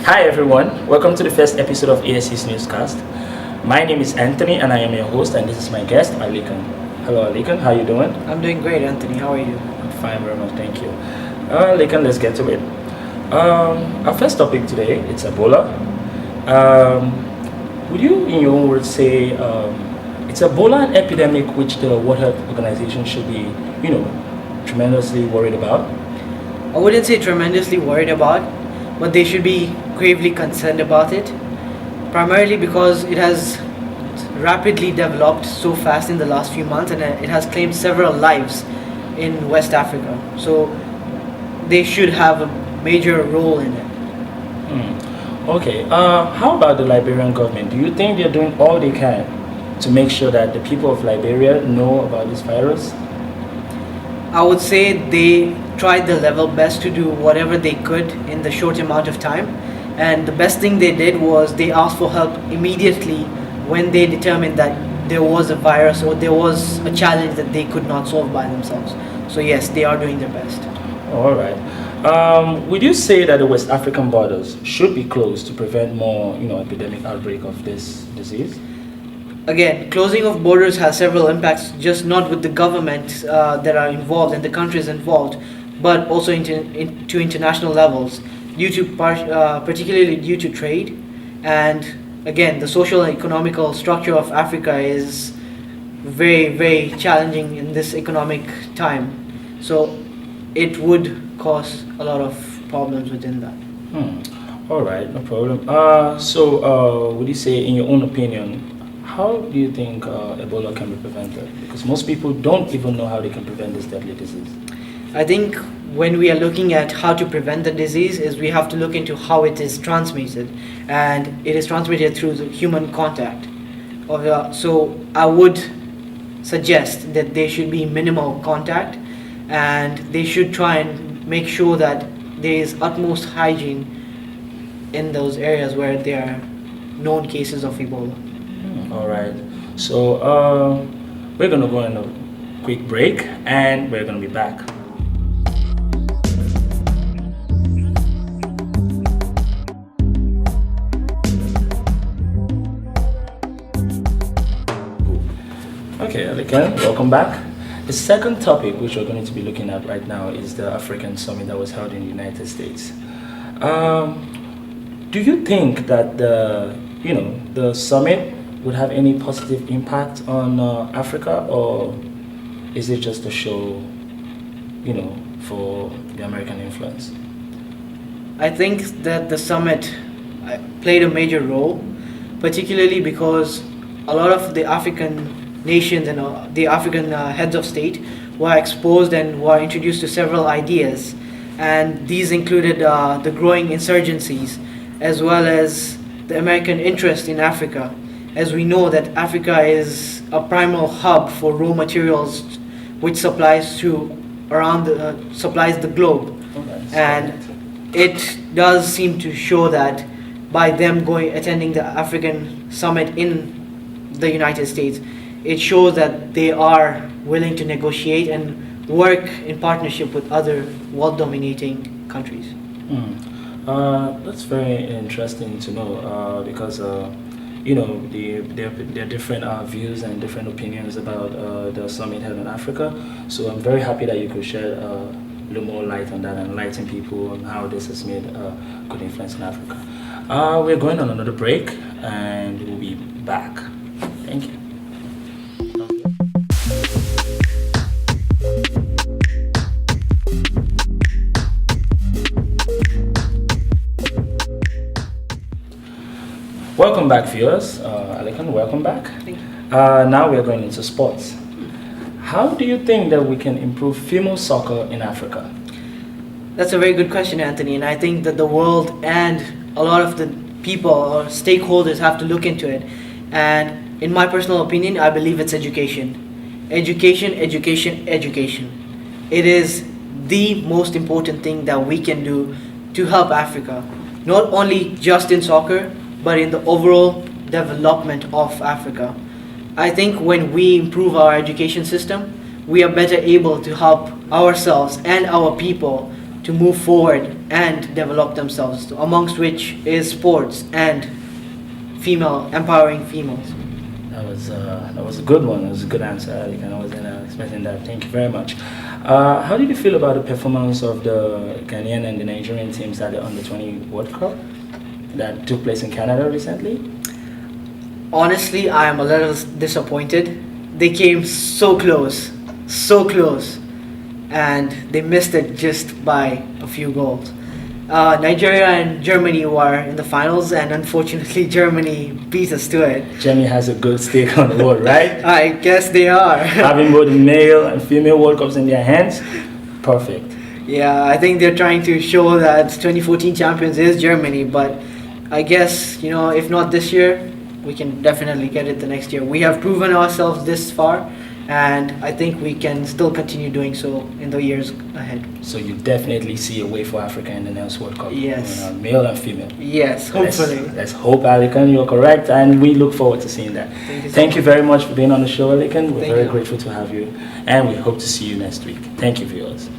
Hi everyone, welcome to the first episode of ASA Newscast. My name is Anthony and I am your host, and this is my guest, Alikan. Hello Alikan, how you doing? I'm doing great, Anthony. How are you? I'm fine, very much, thank you. Alikan, let's get to it. Our first topic today, it's Ebola. Would you, in your own words, say it's Ebola an epidemic which the World Health Organization should be, tremendously worried about? I wouldn't say tremendously worried about, but they should be gravely concerned about it. Primarily because it has rapidly developed so fast in the last few months, and it has claimed several lives in West Africa. So they should have a major role in it. Okay, how about the Liberian government? Do you think they're doing all they can to make sure that the people of Liberia know about this virus? I would say they tried their level best to do whatever they could in the short amount of time. And the best thing they did was they asked for help immediately when they determined that there was a virus or there was a challenge that they could not solve by themselves. So yes, they are doing their best. All right. Would you say that the West African borders should be closed to prevent more, epidemic outbreak of this disease? Again, closing of borders has several impacts, just not with the governments that are involved and the countries involved, but also to international levels, particularly due to trade. And again, the social and economical structure of Africa is very, very challenging in this economic time. So it would cause a lot of problems within that. All right, no problem. Would you say, in your own opinion, how do you think Ebola can be prevented? Because most people don't even know how they can prevent this deadly disease. I think when we are looking at how to prevent the disease is we have to look into how it is transmitted, and it is transmitted through the human contact. So I would suggest that there should be minimal contact, and they should try and make sure that there is utmost hygiene in those areas where there are known cases of Ebola. All right. So we're going to go on a quick break and we're going to be back. Okay, again, welcome back. The second topic which we're going to be looking at right now is the African Summit that was held in the United States. Do you think that the summit would have any positive impact on Africa, or is it just a show, for the American influence? I think that the summit played a major role, particularly because a lot of the African nations and the African heads of state were exposed and were introduced to several ideas, and these included the growing insurgencies as well as the American interest in Africa, as we know that Africa is a primal hub for raw materials which supplies the globe. And it does seem to show that by them attending the African summit in the United States, it shows that they are willing to negotiate and work in partnership with other world-dominating countries. That's very interesting to know because there are different views and different opinions about the summit held in Africa. So I'm very happy that you could shed a little more light on that and enlighten people on how this has made a good influence in Africa. We're going on another break and we'll be back. Thank you. Welcome back, viewers. Alikan, welcome back. Thank you. Now we are going into sports. How do you think that we can improve female soccer in Africa? That's a very good question, Anthony, and I think that the world and a lot of the people or stakeholders have to look into it. And in my personal opinion, I believe it's education. Education, education, education. It is the most important thing that we can do to help Africa, not only just in soccer, but in the overall development of Africa. I think when we improve our education system, we are better able to help ourselves and our people to move forward and develop themselves, amongst which is sports and empowering females. That was a good one. That was a good answer, Alec, and I wasn't expecting that. Thank you very much. How did you feel about the performance of the Ghanaian and the Nigerian teams at the Under-20 World Cup that took place in Canada recently? Honestly, I am a little disappointed. They came so close, and they missed it just by a few goals. Nigeria and Germany were in the finals, and unfortunately, Germany beat us to it. Germany has a good stake on the board, right? I guess they are. Having both the male and female World Cups in their hands, perfect. Yeah, I think they're trying to show that 2014 champions is Germany, but I guess, if not this year, we can definitely get it the next year. We have proven ourselves this far, and I think we can still continue doing so in the years ahead. So you definitely see a way for Africa in the next World Cup? Yes. Male and female? Yes, hopefully. Let's hope, Alikan, you're correct, and we look forward to seeing that. Thank you very much for being on the show, Alikan. We're very grateful to have you, and we hope to see you next week. Thank you, viewers.